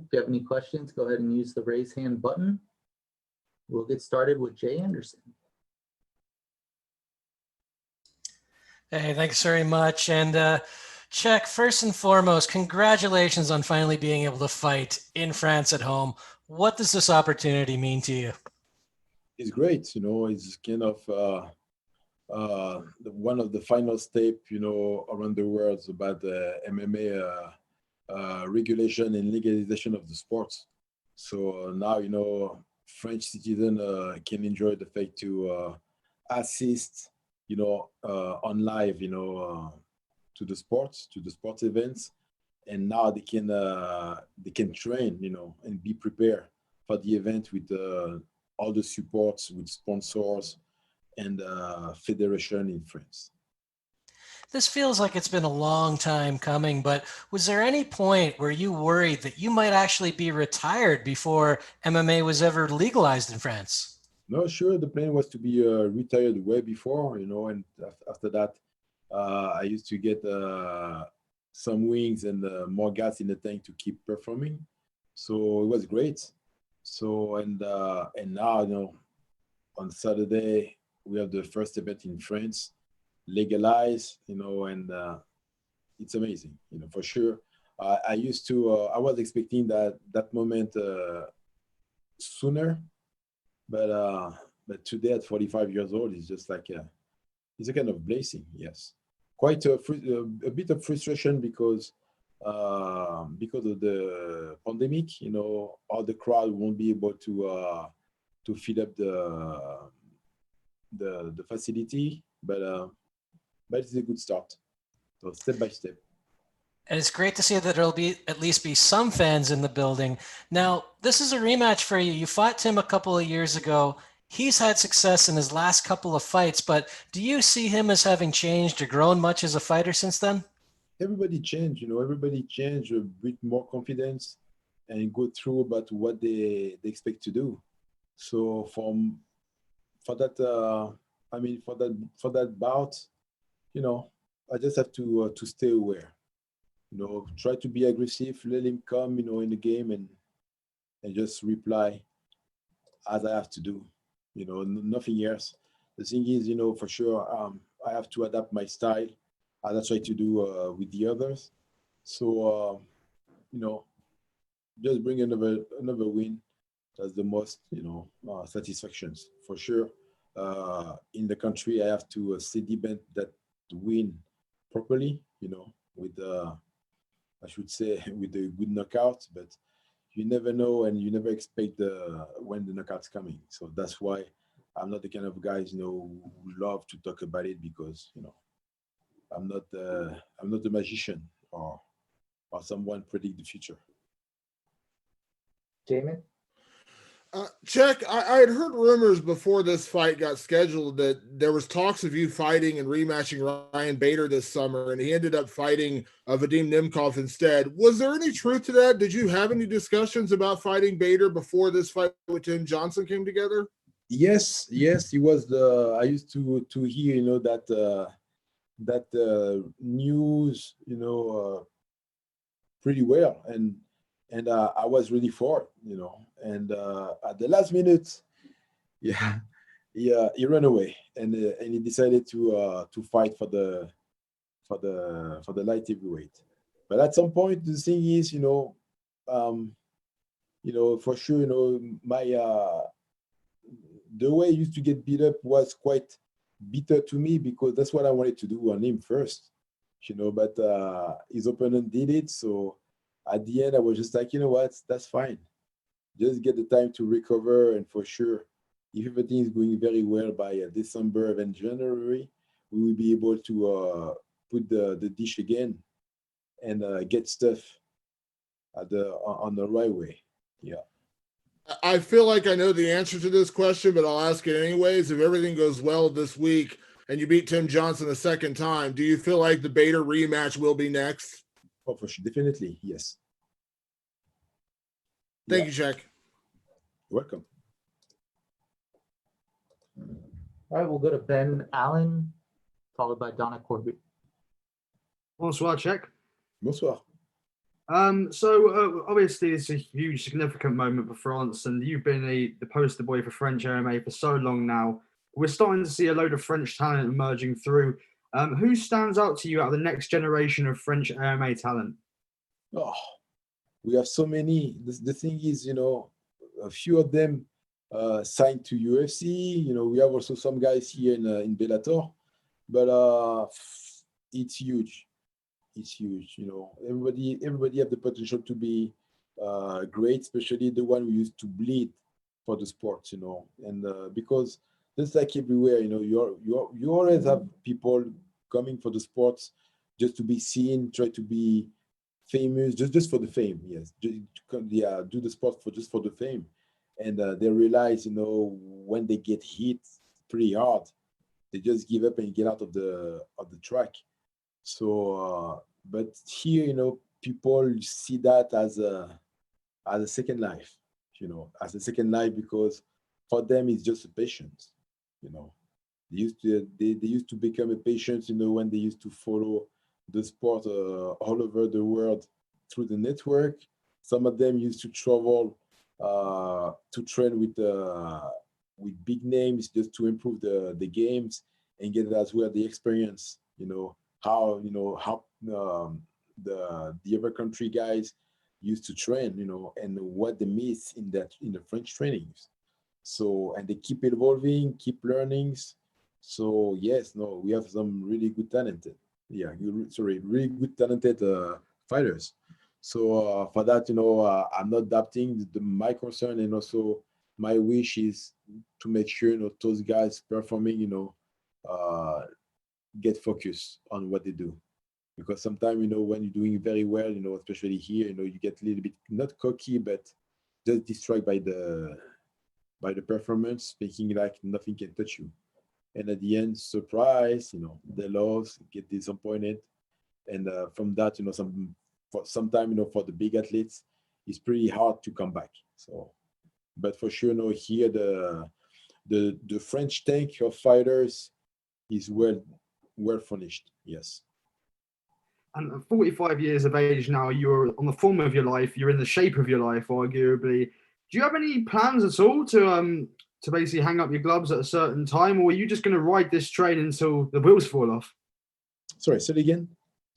If you have any questions, go ahead and use the raise hand button. We'll get started with Jay Anderson. Hey, thanks very much. And Cheick, first and foremost, congratulations on finally being able to fight in France at home. What does this opportunity mean to you? It's great, it's kind of one of the final steps, around the world about the MMA regulation and legalization of the sports. So now, French citizen can enjoy the fact to assist, on live, to the sports events, and now they can train, and be prepared for the event with all the supports with sponsors and federation in France. This feels like it's been a long time coming, but was there any point where you worried that you might actually be retired before MMA was ever legalized in France? No, sure. The plan was to be retired way before, and after that, I used to get some wings and more gas in the tank to keep performing. So it was great. So, and now, on Saturday, we have the first event in France, legalized, and it's amazing, for sure. I was expecting that moment sooner, but today at 45 years old, it's just like it's a kind of blessing, yes. Quite a bit of frustration because of the pandemic, all the crowd won't be able to fill up the facility, but it's a good start. So step by step. And it's great to see that there'll be at least be some fans in the building. Now, this is a rematch for you. You fought Tim a couple of years ago. He's had success in his last couple of fights, but do you see him as having changed or grown much as a fighter since then? Everybody changed, everybody changed with more confidence and go through about what they expect to do. So for that bout, I just have to stay aware. Try to be aggressive, let him come, in the game and just reply as I have to do. Nothing else. The thing is, for sure, I have to adapt my style as I try to do with the others. So, just bring another win. That's the most, satisfactions for sure. In the country, I have to sediment that win properly, with I should say with a good knockout, but you never know and you never expect when the knockout's coming. So that's why I'm not the kind of guys, who love to talk about it because, I'm not a magician or someone predict the future. Jamin? Cheick, I had heard rumors before this fight got scheduled that there was talks of you fighting and rematching Ryan Bader this summer, and he ended up fighting Vadim Nemkov instead. Was there any truth to that? Did you have any discussions about fighting Bader before this fight with Tim Johnson came together? Yes, he was I used to hear, that news, pretty well, and I was ready for it, and at the last minute, yeah, he ran away, and he decided to fight for the light heavyweight. But at some point, the thing is, for sure, my the way I used to get beat up was quite bitter to me because that's what I wanted to do on him first, but his opponent did it. So at the end, I was just like, what, that's fine. Just get the time to recover. And for sure, if everything is going very well by December and January, we will be able to put the dish again and get stuff on the right way. Yeah. I feel like I know the answer to this question, but I'll ask it anyways. If everything goes well this week and you beat Tim Johnson a second time, do you feel like the Bader rematch will be next? Oh, for sure. Definitely, yes. Thank you, Cheick. Welcome. All right, we'll go to Ben Allen, followed by Donna Corby. Bonsoir, Cheick. Bonsoir. Obviously it's a huge significant moment for France, and you've been the poster boy for French MMA for so long now. We're starting to see a load of French talent emerging through. Who stands out to you out of the next generation of French MMA talent? Oh, we have so many. The thing is, a few of them signed to UFC. We have also some guys here in Bellator, but it's huge. It's huge. Everybody have the potential to be great, especially the one who used to bleed for the sport. And because just like everywhere, you always have people coming for the sports just to be seen, try to be famous, just for the fame. Yes, do the sport for the fame, and they realize, when they get hit pretty hard, they just give up and get out of the track. So, but here, people see that as a second life, as a second life, because for them it's just a patience. They used to become a patient, when they used to follow the sport all over the world through the network. Some of them used to travel to train with big names just to improve the games and get as well the experience. How the other country guys used to train, and what they miss in the French trainings. So, and they keep evolving, keep learnings. So yes, no, we have some really good talented, really good talented fighters. So for that, I'm not doubting my concern, and also my wish is to make sure, those guys performing, get focused on what they do. Because sometimes, when you're doing very well, especially here, you get a little bit, not cocky, but just distracted by the performance, thinking like nothing can touch you. And at the end, surprise, they lose, get disappointed. And from that, sometimes, for the big athletes, it's pretty hard to come back. So, but for sure, here the French tank of fighters is well furnished. Yes. And at 45 years of age now, you're on the form of your life. You're in the shape of your life, arguably. Do you have any plans at all to basically hang up your gloves at a certain time, or are you just going to ride this train until the wheels fall off? Sorry, say it again.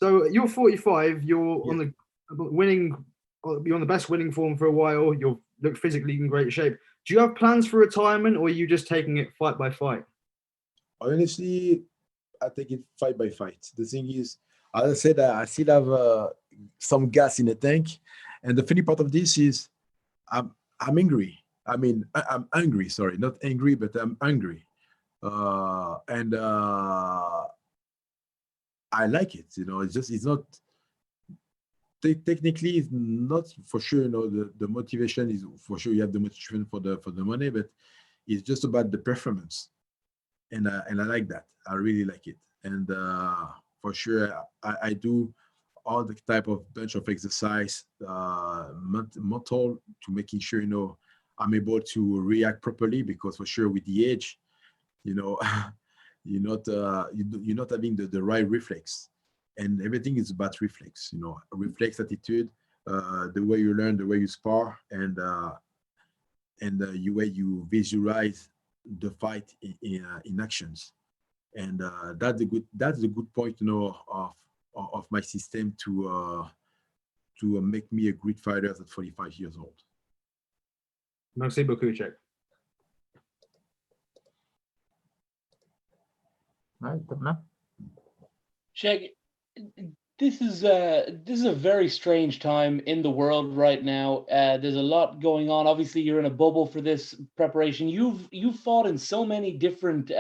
So you're 45. You're on the winning. You're on the best winning form for a while. You look physically in great shape. Do you have plans for retirement, or are you just taking it fight by fight? Honestly, I take it fight by fight. The thing is, as I said, I still have some gas in the tank, and the funny part of this is, I'm angry. I mean, I'm angry. Sorry, not angry, but I'm angry, and I like it. It's not technically, it's not for sure. The motivation is for sure. You have the motivation for the money, but it's just about the performance, and I like that. I really like it, and for sure, I do all the type of bunch of exercise, mental, to making sure I'm able to react properly, because for sure with the age, you're not having the right reflex, and everything is about reflex. Reflex attitude, the way you learn, the way you spar, and the way you visualize the fight in actions. And that's a good point, of my system to make me a great fighter at 45 years old. Merci beaucoup, Cheick. All right, Donna. Cheick, this is a very strange time in the world right now. There's a lot going on. Obviously, you're in a bubble for this preparation. You've fought in so many different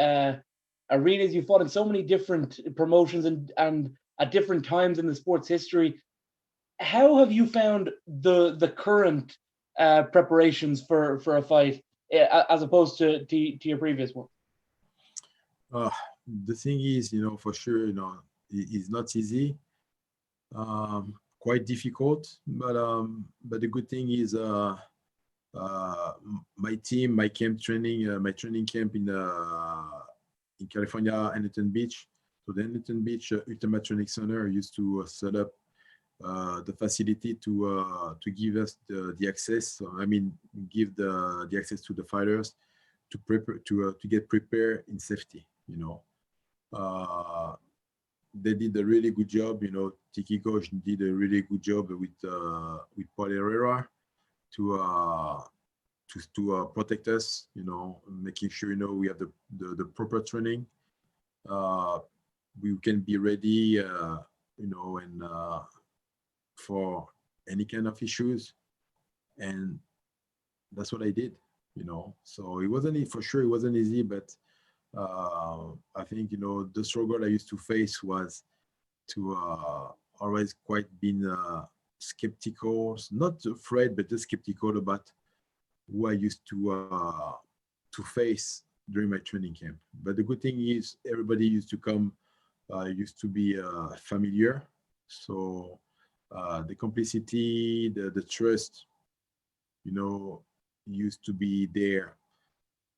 arenas. You've fought in so many different promotions and at different times in the sport's history. How have you found the current preparations for a fight as opposed to your previous one? The thing is, for sure, it's not easy. Quite difficult, but the good thing is, my team, my training camp in California, Huntington Beach. So the Huntington Beach Ultimate Training Center used to set up the facility to give us the access. I mean, give the access to the fighters to prepare to get prepared in safety. They did a really good job. Tiki Coach did a really good job with Paul Herrera to protect us. Making sure we have the proper training. We can be ready. And for any kind of issues, and that's what I did. So it wasn't easy, but I think the struggle I used to face was to always quite been skeptical, not afraid, but just skeptical about who I used to face during my training camp. But the good thing is everybody used to come, used to be familiar. So the complicity, the trust, used to be there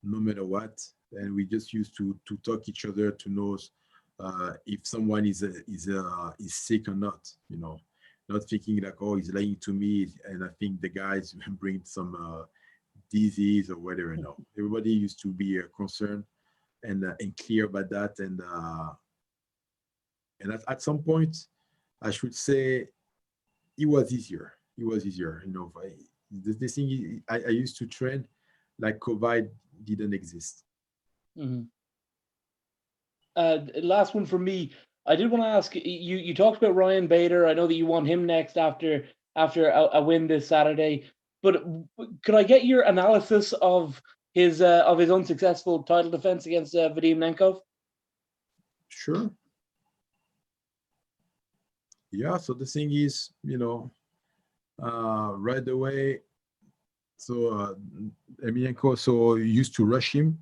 no matter what. And we just used to talk each other to know if someone is sick or not, not thinking like, oh, he's lying to me, and I think the guys bring some disease or whatever. No, everybody used to be concerned and clear about that. And at some point, I should say, it was easier. The thing is, I used to train like COVID didn't exist. Mm-hmm. Last one from me. I did want to ask you. You talked about Ryan Bader. I know that you want him next after a win this Saturday. But could I get your analysis of his unsuccessful title defense against Vadim Nemkov? Sure. Yeah. So the thing is, right away. So Emelianenko used to rush him.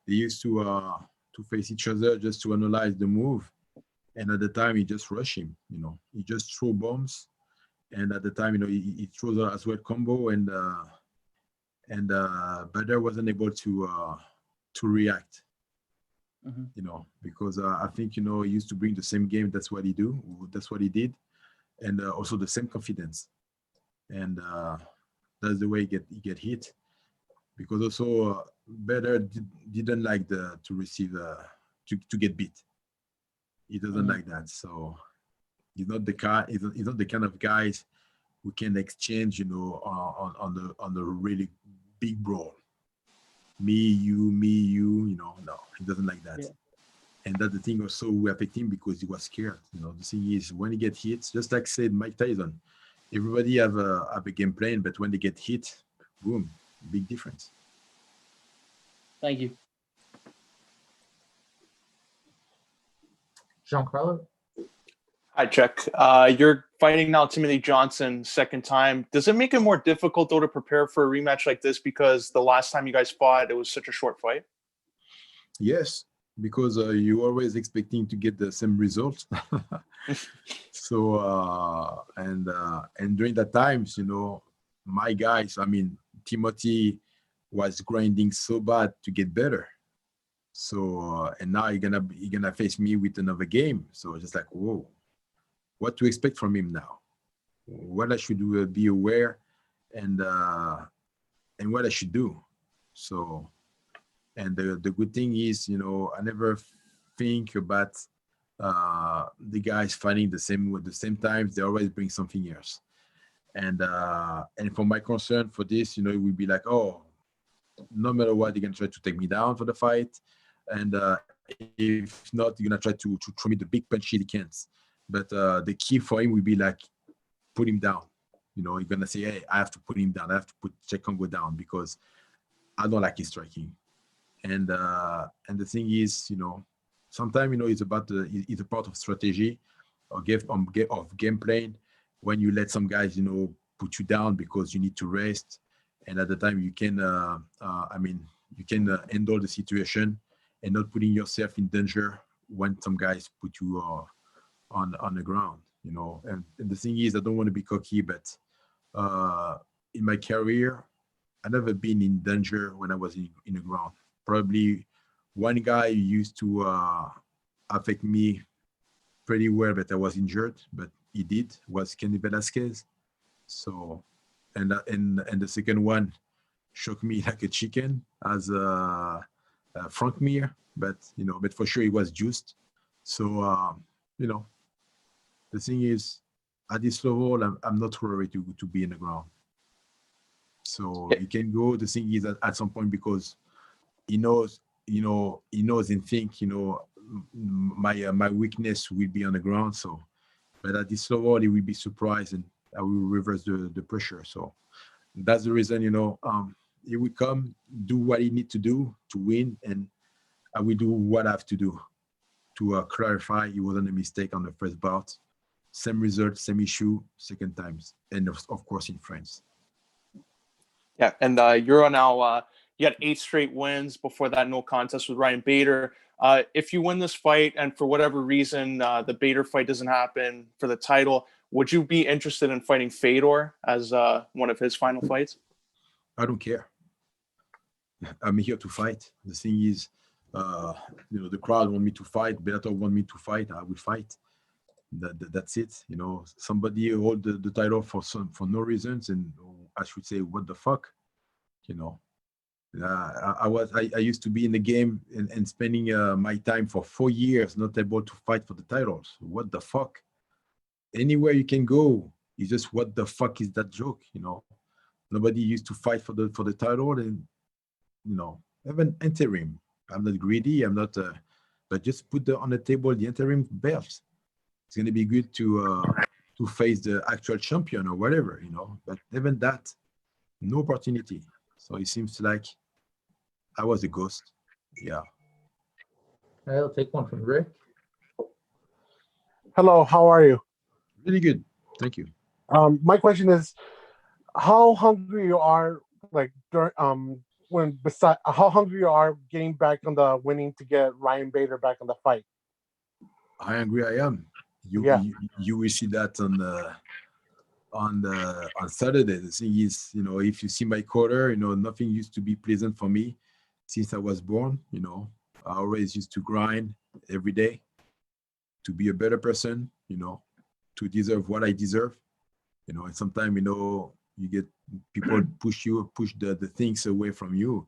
They used to face each other just to analyze the move, and at the time he just rushed him. He just threw bombs, and at the time he throws as well combo, and Bader wasn't able to react. Mm-hmm. Because I think he used to bring the same game. That's what he did, and also the same confidence, and that's the way he get hit. Because also Bader didn't like to receive to get beat. He doesn't like that. So he's not the kind of guys who can exchange, on the really big brawl. Me, you, no, he doesn't like that. Yeah. And that's the thing also who affect him because he was scared. The thing is when he get hit, just like said Mike Tyson, everybody have a game plan, but when they get hit, boom, big difference. Thank you. Giancarlo? Hi, Cheick. You're fighting now Timothy Johnson second time. Does it make it more difficult, though, to prepare for a rematch like this because the last time you guys fought, it was such a short fight? Yes, because you're always expecting to get the same result. So, and during that times, my guys, Timothy was grinding so bad to get better. So, and now you're gonna face me with another game. So just like, whoa, what to expect from him now? What I should do, be aware, and what I should do. So, and the good thing is, I never think about the guys fighting the same times. They always bring something else. And for my concern for this, it would be like, oh, no matter what, they're gonna try to take me down for the fight, and if not, you're gonna try to throw me the big punch he can't. But the key for him will be like put him down. You're gonna say, hey, I have to put him down. I have to put Cheick Kongo down because I don't like his striking. And the thing is, sometimes it's about it's a part of strategy or of game plan when you let some guys put you down because you need to rest, and at the time you can you can handle the situation and not putting yourself in danger when some guys put you on the ground. And the thing is, I don't want to be cocky, but in my career I've never been in danger when I was in the ground. Probably one guy used to affect me pretty well, but I was injured. But he did was Kenny Velasquez. So, and the second one shook me like a chicken as Frank Mir, but but for sure he was juiced. So the thing is, at this level, I'm not worried to be in the ground. So he can go. The thing is at some point, because he knows, he knows and think, my weakness will be on the ground. So, but at this level, he will be surprised, and I will reverse the pressure. So that's the reason, he will come, do what he needs to do to win, and I will do what I have to do to clarify it wasn't a mistake on the first bout. Same result, same issue, second times, and of course in France. Yeah, and you're now, you had 8 straight wins. Before that, no contest with Ryan Bader. If you win this fight, and for whatever reason, the Bader fight doesn't happen for the title, would you be interested in fighting Fedor as one of his final fights? I don't care. I'm here to fight. The thing is, the crowd want me to fight. Bellator want me to fight. I will fight. That's it. Somebody hold the title for no reasons, and I should say, what the fuck, I used to be in the game and spending my time for 4 years not able to fight for the titles. What the fuck? Anywhere you can go, it's just what the fuck is that joke? Nobody used to fight for the title, and even interim. I'm not greedy. I'm not. But just put on the table the interim belts. It's going to be good to face the actual champion or whatever, But even that, no opportunity. So it seems like I was a ghost. Yeah. All right, I'll take one from Rick. Hello, how are you? Really good. Thank you. My question is, how hungry you are, like during how hungry you are getting back on the winning to get Ryan Bader back on the fight? How angry I am. You will see that on Saturday. The thing is, if you see my quarter, nothing used to be pleasant for me since I was born. I always used to grind every day to be a better person, to deserve what I deserve, and sometimes, you get people push the things away from you,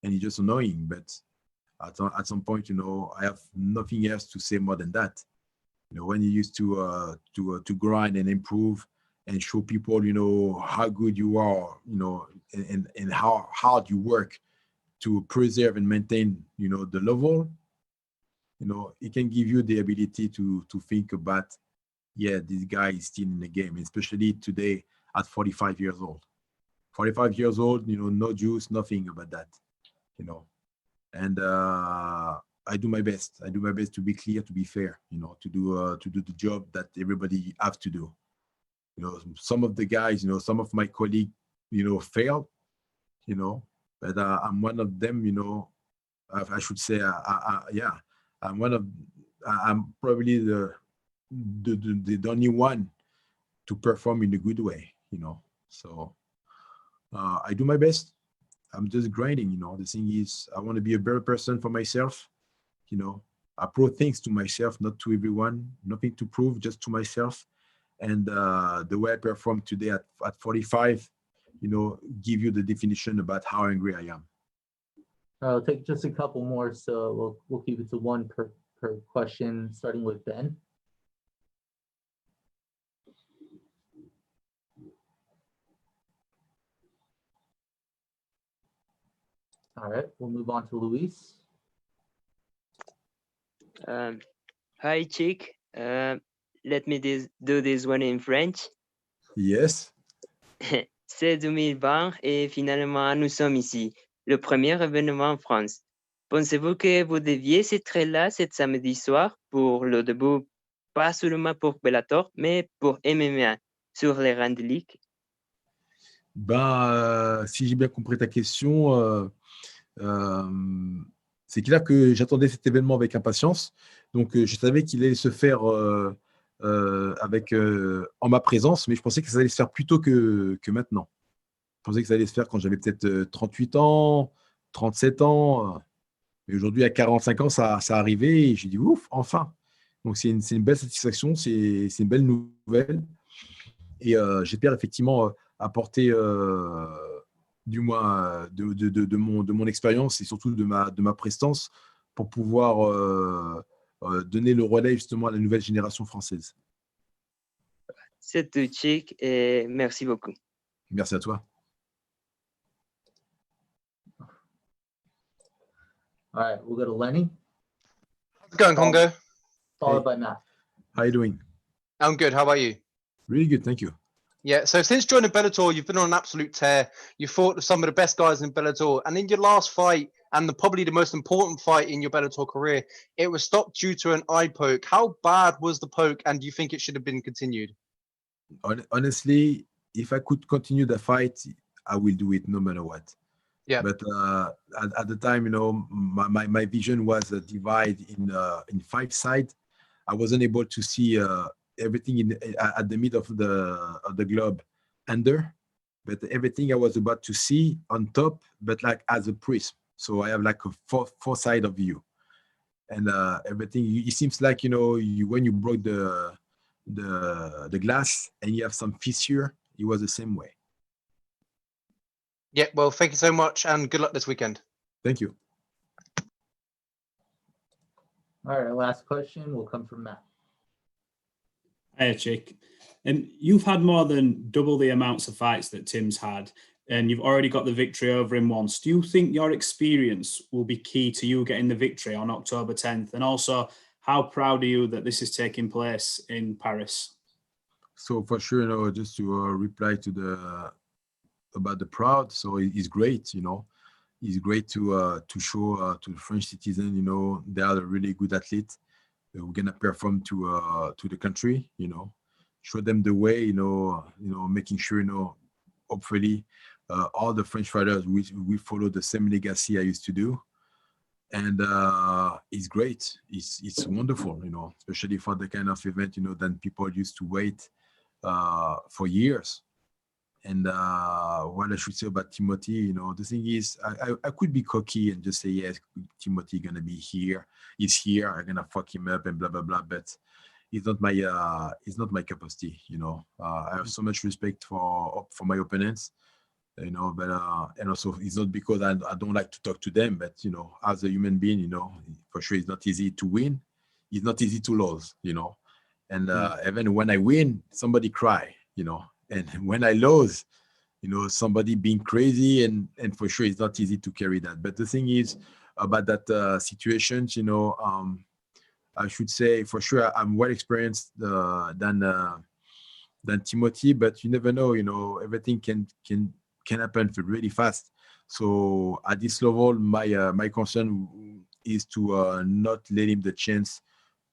and it's just annoying. But at some point, I have nothing else to say more than that. When you used to grind and improve and show people, how good you are, and how hard you work to preserve and maintain, the level, it can give you the ability to think about, yeah, this guy is still in the game, especially today at 45 years old. 45 years old, no juice, nothing about that, And I do my best. I do my best to be clear, to be fair, to do the job that everybody have to do. Some of the guys, some of my colleagues, failed, but I'm one of them, I should say, I'm probably the only one to perform in a good way, So I do my best. I'm just grinding, The thing is, I want to be a better person for myself, I prove things to myself, not to everyone, nothing to prove, just to myself. And the way I perform today at 45, give you the definition about how angry I am. I'll take just a couple more, so we'll keep it to one per question, starting with Ben. All right, we'll move on to Luis. Hi, Cheick. Let me do this one in French. Yes. C'est 2020 et finalement nous sommes ici, le premier événement en France. Pensez-vous que vous deviez être là cet samedi soir pour le début, pas seulement pour Bellator, mais pour MMA sur les rangs de ligue? Si j'ai bien compris ta question, c'est clair que j'attendais cet événement avec impatience. Donc, je savais qu'il allait se faire en ma présence, mais je pensais que ça allait se faire plus tôt que maintenant. Je pensais que ça allait se faire quand j'avais peut-être 38 ans, 37 ans. Mais aujourd'hui, à 45 ans, ça arrivait et j'ai dit, ouf, enfin. Donc, c'est une belle satisfaction, c'est une belle nouvelle. Et j'espère effectivement apporter, du moins, de mon expérience et surtout de ma prestance pour pouvoir donner le relais justement à la nouvelle génération française. C'est tout, Cheick, et merci beaucoup. Merci à toi. All right, we'll go to Lenny, How's it going, Congo? followed Hey. by Matt. How are you doing? I'm good. How about you? Really good, thank you. Yeah, so since joining Bellator, you've been on an absolute tear. You fought some of the best guys in Bellator, and in your last fight, and probably the most important fight in your Bellator career, it was stopped due to an eye poke. How bad was the poke, and do you think it should have been continued? Honestly, if I could continue the fight, I will do it no matter what. Yeah. But at the time, my vision was divided in 5 sides. I wasn't able to see everything at the middle of the globe under, but everything I was about to see on top, but like as a prism. So I have like a four side of view, and everything. It seems like when you broke the glass and you have some fissure, it was the same way. Yeah, well, thank you so much, and good luck this weekend. Thank you. All right, our last question will come from Matt. Hey, Cheick. You've had more than double the amounts of fights that Tim's had, and you've already got the victory over him once. Do you think your experience will be key to you getting the victory on October 10th? And also, how proud are you that this is taking place in Paris? So for sure, just to reply to about the proud. So it's great, It's great to show to the French citizen, they are a really good athlete. We're gonna perform to the country, show them the way, making sure, hopefully all the French fighters we follow the same legacy I used to do, and it's great. It's wonderful, especially for the kind of event, that people used to wait for years. And what I should say about Timothy, the thing is, I could be cocky and just say, yes, Timothy gonna be here. He's here. I'm gonna fuck him up and blah blah blah. But it's not my cup of tea. I have so much respect for my opponents. But and also it's not because I don't like to talk to them, but as a human being, for sure it's not easy to win. It's not easy to lose. And even when I win, somebody cry. And when I lose, somebody being crazy, and for sure it's not easy to carry that. But the thing is about that situation, I should say for sure I'm well experienced than Timothy, but you never know. Everything can happen really fast. So at this level, my concern is to not let him the chance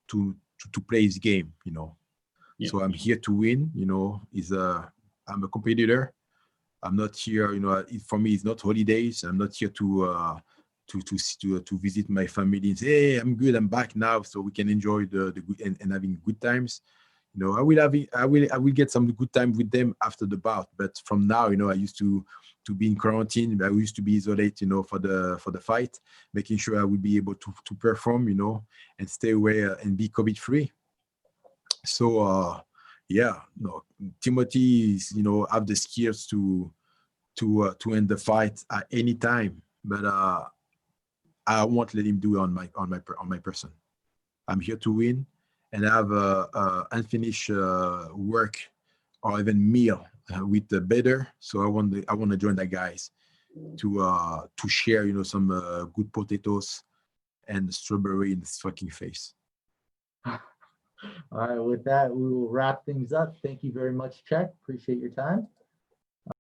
to play his game. Yeah. So I'm here to win. I'm a competitor. I'm not here. For me, it's not holidays. I'm not here to visit my family and say, "Hey, I'm good. I'm back now, so we can enjoy the good and having good times." I will get some good time with them after the bout. But from now, I used to be in quarantine. I used to be isolated, for the fight, making sure I would be able to perform, and stay away and be COVID free. So Timothy is, have the skills to end the fight at any time, but I won't let him do it on my person. I'm here to win, and I have unfinished work or even meal with the better. So I want to join the guys to share, some good potatoes and strawberry in his fucking face. All right, with that, we will wrap things up. Thank you very much, Cheick. Appreciate your time.